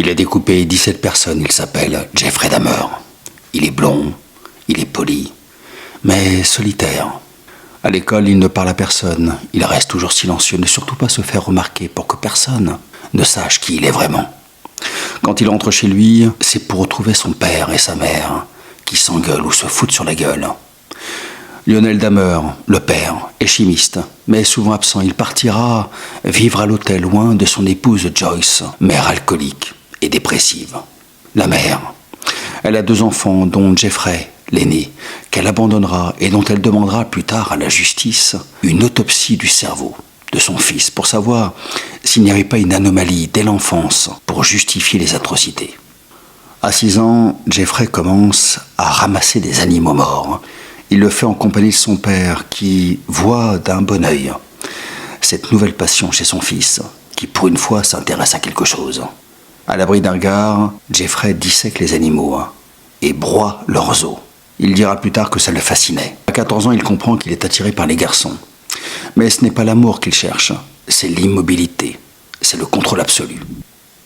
Il a découpé 17 personnes, il s'appelle Jeffrey Dahmer. Il est blond, il est poli, mais solitaire. À l'école, il ne parle à personne, il reste toujours silencieux, ne surtout pas se faire remarquer pour que personne ne sache qui il est vraiment. Quand il rentre chez lui, c'est pour retrouver son père et sa mère, qui s'engueulent ou se foutent sur la gueule. Lionel Dahmer, le père, est chimiste, mais souvent absent. Il partira vivre à l'hôtel loin de son épouse Joyce, mère alcoolique et dépressive. La mère, elle a 2 enfants, dont Jeffrey, l'aîné, qu'elle abandonnera et dont elle demandera plus tard à la justice une autopsie du cerveau de son fils pour savoir s'il n'y avait pas une anomalie dès l'enfance pour justifier les atrocités. À 6 ans, Jeffrey commence à ramasser des animaux morts. Il le fait en compagnie de son père qui voit d'un bon œil cette nouvelle passion chez son fils qui pour une fois s'intéresse à quelque chose. À l'abri d'un regard, Jeffrey dissèque les animaux et broie leurs os. Il dira plus tard que ça le fascinait. À 14 ans, il comprend qu'il est attiré par les garçons. Mais ce n'est pas l'amour qu'il cherche, c'est l'immobilité, c'est le contrôle absolu.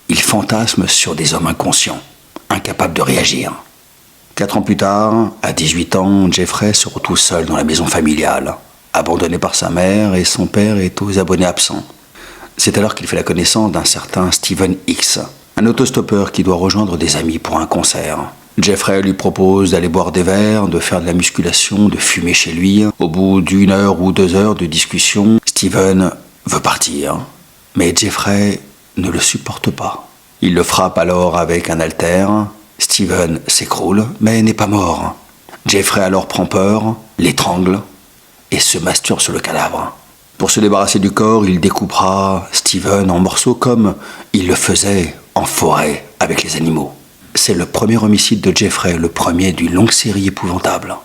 Il fantasme sur des hommes inconscients, incapables de réagir. 4 ans plus tard, à 18 ans, Jeffrey se retrouve seul dans la maison familiale, abandonné par sa mère et son père est aux abonnés absents. C'est alors qu'il fait la connaissance d'un certain Steven X, un autostoppeur qui doit rejoindre des amis pour un concert. Jeffrey lui propose d'aller boire des verres, de faire de la musculation, de fumer chez lui. Au bout d'1 heure ou 2 heures de discussion, Steven veut partir, mais Jeffrey ne le supporte pas. Il le frappe alors avec un haltère. Steven s'écroule, mais n'est pas mort. Jeffrey alors prend peur, l'étrangle et se masturbe sur le cadavre. Pour se débarrasser du corps, il découpera Steven en morceaux comme il le faisait en forêt avec les animaux. C'est le premier homicide de Jeffrey, le premier d'une longue série épouvantable.